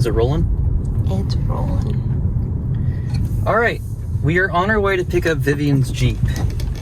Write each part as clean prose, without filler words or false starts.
Is it rolling? It's rolling. All right, we are on our way to pick up Vivian's Jeep.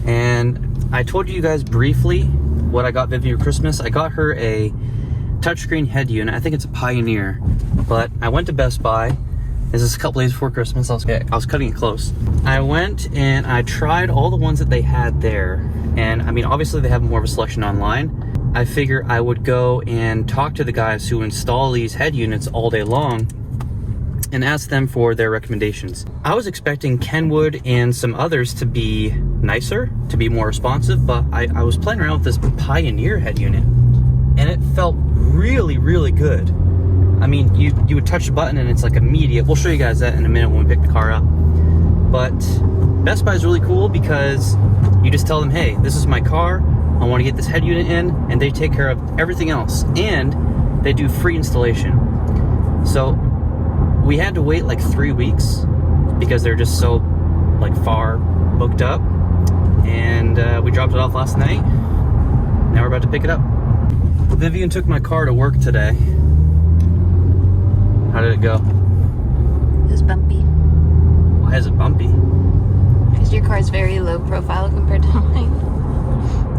And I told you guys briefly what I got Vivian for Christmas. I got her a touchscreen head unit. I think it's a Pioneer. But I went to Best Buy. This is a couple days before Christmas. I was cutting it close. I went and I tried all the ones that they had there. And I mean, obviously they have more of a selection online. I figure I would go and talk to the guys who install these head units all day long and ask them for their recommendations. I was expecting Kenwood and some others to be nicer, to be more responsive, but I was playing around with this Pioneer head unit and it felt really, really good. I mean, you would touch the button and it's like immediate. We'll show you guys that in a minute when we pick the car up. But Best Buy is really cool because you just tell them, hey, this is my car. I want to get this head unit in, and they take care of everything else. And they do free installation. So we had to wait like 3 weeks because they're just so like far booked up. And we dropped it off last night. Now we're about to pick it up. Vivian took my car to work today. How did it go? It was bumpy. Why is it bumpy? Because your car is very low profile compared to mine.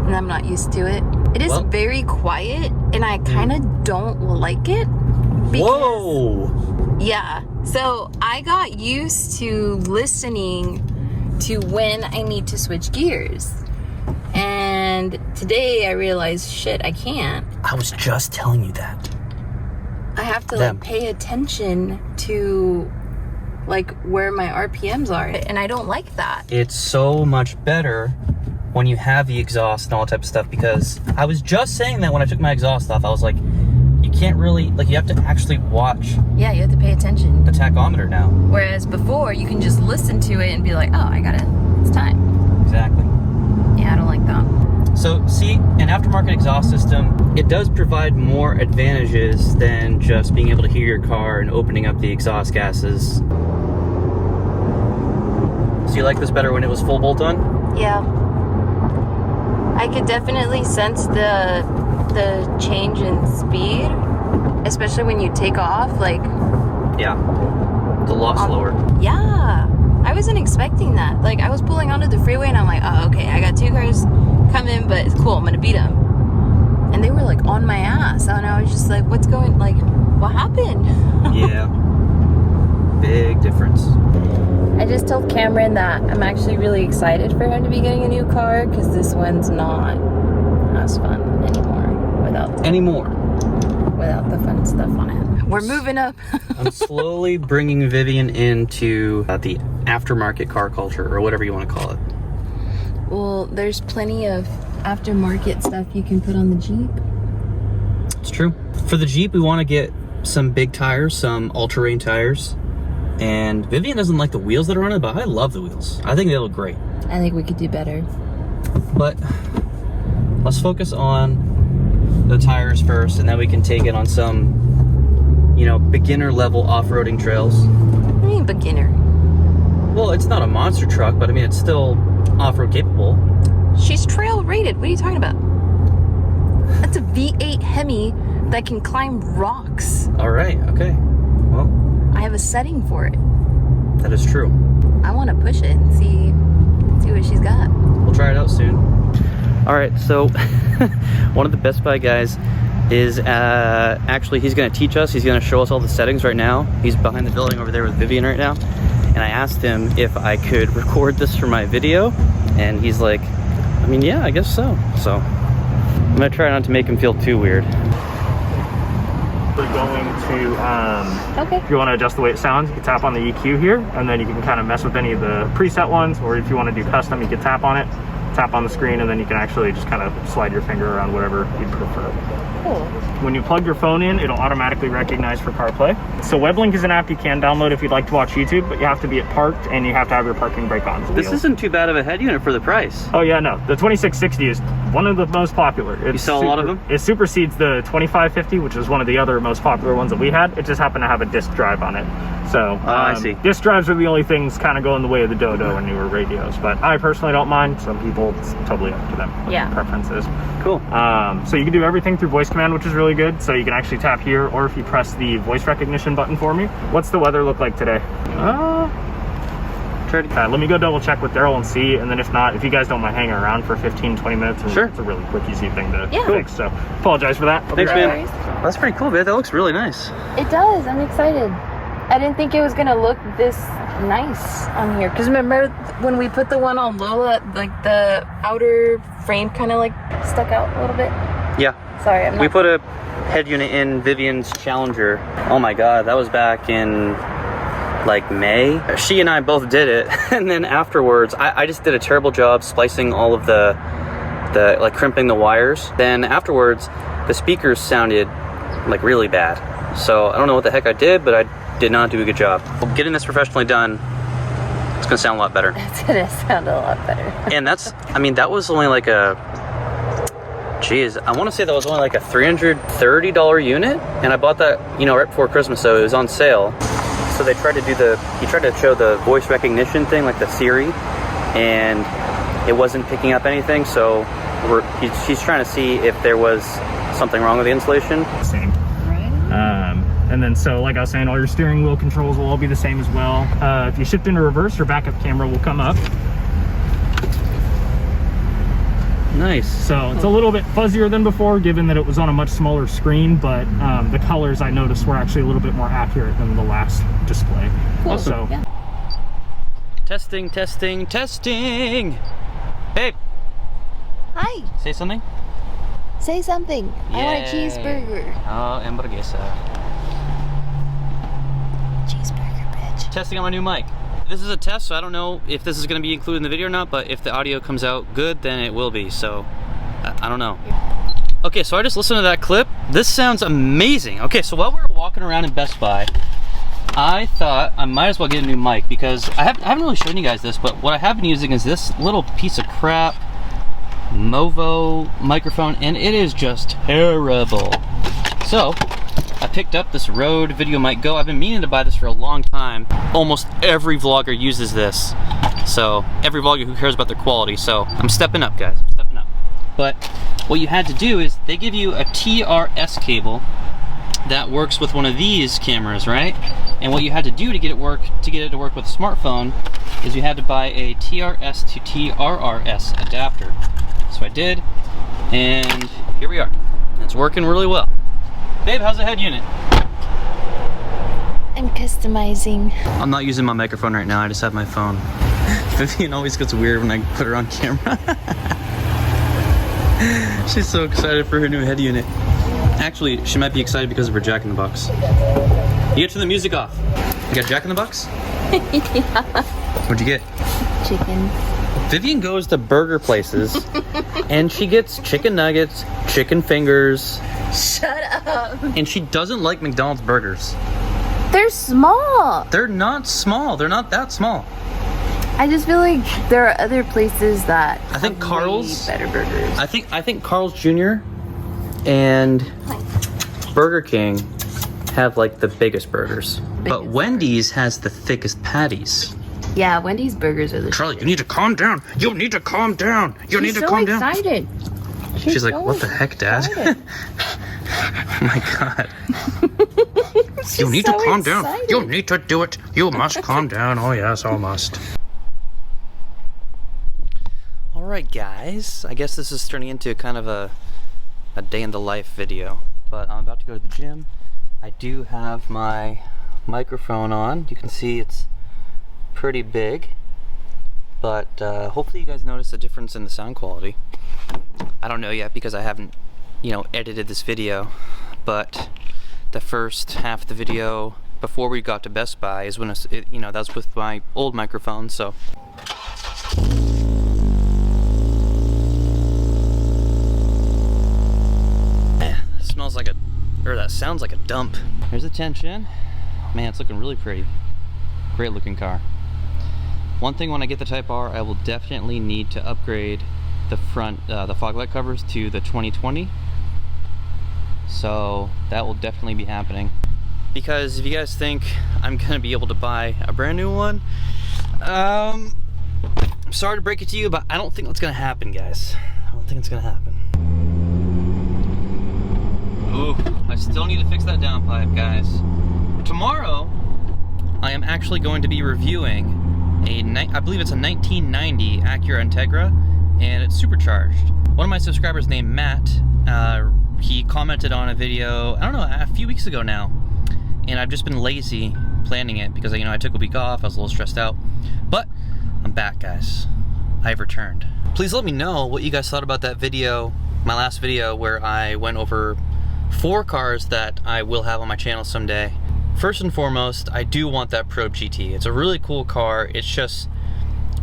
And I'm not used to it. It is very quiet, and I kind of don't like it. Whoa! Yeah. So I got used to listening to when I need to switch gears. And today I realized, shit, I can't. I was just telling you that. I have to like pay attention to like where my RPMs are, and I don't like that. It's so much better when you have the exhaust and all that type of stuff, because I was just saying that when I took my exhaust off. I was like, you can't really, like, you have to actually watch. Yeah, you have to pay attention. The tachometer now. Whereas before, you can just listen to it and be like, oh, I got it. It's time. Exactly. Yeah, I don't like that. So, see, an aftermarket exhaust system, it does provide more advantages than just being able to hear your car and opening up the exhaust gases. So you like this better when it was full bolt on? Yeah. I could definitely sense the change in speed, especially when you take off, like... Yeah, it's a lot slower. Yeah, I wasn't expecting that. Like, I was pulling onto the freeway and I'm like, oh, okay, I got two cars coming, but it's cool, I'm gonna beat them. And they were like on my ass, and I was just like, what's going, like, what happened? Yeah, big difference. I just told Cameron that I'm actually really excited for him to be getting a new car, because this one's not as fun anymore without the fun stuff on it. We're moving up. I'm slowly bringing Vivian into the aftermarket car culture, or whatever you want to call it. Well, there's plenty of aftermarket stuff you can put on the Jeep. It's true. For the Jeep, we want to get some big tires, some all-terrain tires. And Vivian doesn't like the wheels that are on it, but I love the wheels. I think they look great. I think we could do better. But let's focus on the tires first, and then we can take it on some, you know, beginner level off-roading trails. What do you mean beginner? Well, it's not a monster truck, but I mean, it's still off-road capable. She's trail rated. What are you talking about? That's a V8 Hemi that can climb rocks. All right, okay. Well, I have a setting for it. That is true. I want to push it and see what she's got. We'll try it out soon. All right, so one of the Best Buy guys is actually, he's going to teach us. He's going to show us all the settings right now. He's behind the building over there with Vivian right now. And I asked him if I could record this for my video. And he's like, I mean, yeah, I guess so. So I'm going to try not to make him feel too weird. We're going to, okay. If you want to adjust the way it sounds, you can tap on the EQ here, and then you can kind of mess with any of the preset ones, or if you want to do custom, you can tap on it, tap on the screen, and then you can actually just kind of slide your finger around whatever you prefer. Cool. When you plug your phone in, it'll automatically recognize for CarPlay. So WebLink is an app you can download if you'd like to watch YouTube, but you have to be at parked, and you have to have your parking brake on. This isn't too bad of a head unit for the price. Oh yeah, no. The 2660 is one of the most popular. You sell a lot of them? It supersedes the 2550, which is one of the other most popular ones that we had. It just happened to have a disc drive on it. So I see. Disc drives are the only things kind of go in the way of the Dodo and newer radios, but I personally don't mind. Some people, it's totally up to them. Yeah. Preferences. Cool. So you can do everything through voice command, which is really good. So you can actually tap here, or if you press the voice recognition button for me. What's the weather look like today? Let me go double check with Daryl and see, and then if not, if you guys don't mind hanging around for 15-20 minutes, sure. It's a really quick, easy thing to fix. So apologize for that. Thanks, man. That's pretty cool, man. That looks really nice. It does. I'm excited. I didn't think it was gonna look this nice on here. Cause remember when we put the one on Lola, like the outer frame kind of like stuck out a little bit. Yeah. Sorry, we put a head unit in Vivian's Challenger. Oh my God, that was back in like May. She and I both did it, and then afterwards, I just did a terrible job splicing all of the like crimping the wires. Then afterwards, the speakers sounded like really bad. So I don't know what the heck I did, but I did not do a good job. Well, getting this professionally done, it's gonna sound a lot better. It's gonna sound a lot better. And that's, I mean, that was only like a, geez, I want to say that was only like a $330 unit, and I bought that, you know, right before Christmas, so it was on sale. So they tried to do he tried to show the voice recognition thing, like the Siri, and it wasn't picking up anything. So he's trying to see if there was something wrong with the installation. Same. And then, so like I was saying, all your steering wheel controls will all be the same as well. If you shift into reverse, your backup camera will come up. Nice. So it's a little bit fuzzier than before, given that it was on a much smaller screen, but the colors I noticed were actually a little bit more accurate than the last display. Cool. Also, yeah. Testing, testing, testing. Babe. Hi. Say something. Say something. Yay. I want a cheeseburger. Oh, hamburguesa. Cheeseburger, bitch. Testing on my new mic. This is a test, so I don't know if this is going to be included in the video or not, but if the audio comes out good, then it will be, so I don't know. Okay, so I just listened to that clip. This sounds amazing. Okay, so while we were walking around in Best Buy, I thought I might as well get a new mic, because I haven't really shown you guys this, but what I have been using is this little piece of crap Movo microphone, and it is just terrible. So I picked up this Rode Video Mic Go. I've been meaning to buy this for a long time. Almost every vlogger uses this, so every vlogger who cares about their quality. So I'm stepping up, guys. I'm stepping up. But what you had to do is they give you a TRS cable that works with one of these cameras, right? And what you had to do to get it to work with a smartphone is you had to buy a TRS to TRRS adapter. So I did, and here we are. It's working really well. Babe, how's the head unit? I'm customizing. I'm not using my microphone right now, I just have my phone. Vivian always gets weird when I put her on camera. She's so excited for her new head unit. Actually, she might be excited because of her Jack in the Box. You get to the music off. You got Jack in the Box? Yeah. What'd you get? Chicken. Vivian goes to burger places and she gets chicken nuggets, chicken fingers. Shut up. And she doesn't like McDonald's burgers. They're small. They're not small. They're not that small. I just feel like there are other places that I think have Carl's way better burgers. I think Carl's Jr. and Burger King have like the biggest burgers. But Wendy's has the thickest patties. Yeah, Wendy's burgers are the Charlie, you need to calm down. You need to calm down. You need to calm down. She's so excited. She's like, what the heck, Dad? Oh my God. You need to calm down. You need to do it. You must calm down. Oh yes, I must. All right, guys. I guess this is turning into kind of a day in the life video. But I'm about to go to the gym. I do have my microphone on. You can see it's pretty big, but hopefully you guys notice a difference in the sound quality. I don't know yet because I haven't, you know, edited this video, but the first half of the video before we got to Best Buy is when you know, that was with my old microphone. So that smells like that sounds like a dump. Here's the tension. Man, it's looking really pretty. Great looking car. One thing, when I get the Type R, I will definitely need to upgrade the front, the fog light covers to the 2020. So that will definitely be happening. Because if you guys think I'm gonna be able to buy a brand new one, I'm sorry to break it to you, but I don't think that's gonna happen, guys. I don't think it's gonna happen. Ooh, I still need to fix that downpipe, guys. Tomorrow, I am actually going to be reviewing I believe it's a 1990 Acura Integra, and it's supercharged. One of my subscribers named Matt, he commented on a video, I don't know, a few weeks ago now, and I've just been lazy planning it because, you know, I took a week off, I was a little stressed out, but I'm back, guys. I've returned. Please let me know what you guys thought about that video, my last video where I went over 4 cars that I will have on my channel someday. First and foremost, I do want that Probe GT. It's a really cool car. It's just,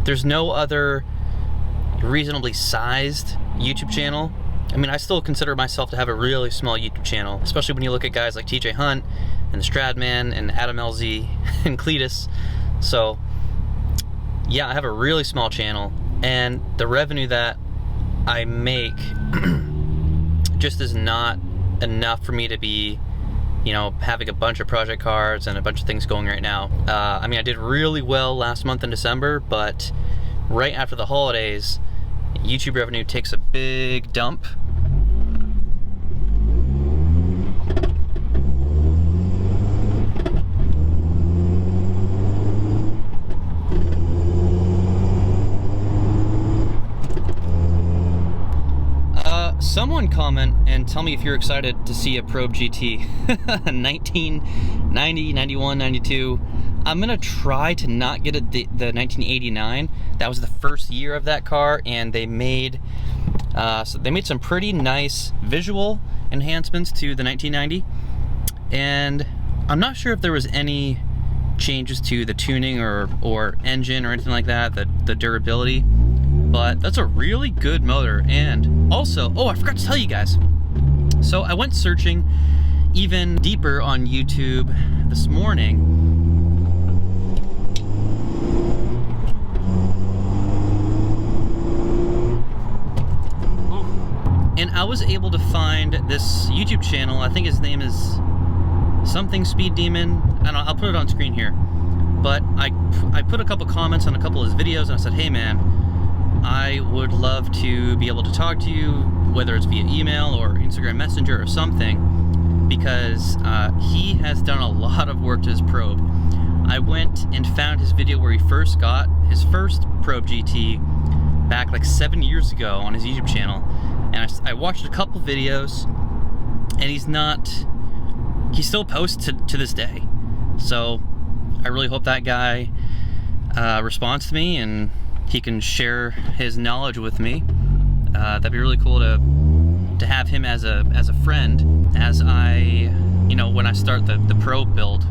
there's no other reasonably sized YouTube channel. I mean, I still consider myself to have a really small YouTube channel, especially when you look at guys like TJ Hunt and the Stradman and Adam LZ and Cletus. So yeah, I have a really small channel, and the revenue that I make just is not enough for me to be, you know, having a bunch of project cars and a bunch of things going right now. I mean, I did really well last month in December, but right after the holidays, YouTube revenue takes a big dump. Someone comment and tell me if you're excited to see a Probe GT. 1990, 91, 92. I'm gonna try to not get the 1989. That was the first year of that car, and they made some pretty nice visual enhancements to the 1990. And I'm not sure if there was any changes to the tuning or engine or anything like that, the durability. But that's a really good motor. And also, oh, I forgot to tell you guys. So I went searching even deeper on YouTube this morning. And I was able to find this YouTube channel. I think his name is something Speed Demon. I don't know, I'll put it on screen here. But I put a couple comments on a couple of his videos, and I said, hey man, I would love to be able to talk to you, whether it's via email or Instagram Messenger or something, because he has done a lot of work to his Probe. I went and found his video where he first got his first Probe GT back like 7 years ago on his YouTube channel, and I watched a couple videos, and he still posts to this day. So I really hope that guy responds to me and he can share his knowledge with me. That'd be really cool to have him as a friend as I, you know, when I start the Probe build,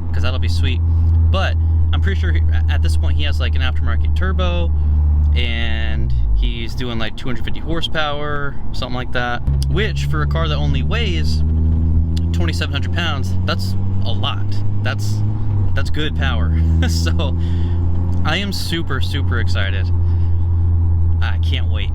because that'll be sweet. But I'm pretty sure at this point he has like an aftermarket turbo, and he's doing like 250 horsepower, something like that, which for a car that only weighs 2,700 pounds, that's a lot. That's good power. So I am super, super excited. I can't wait.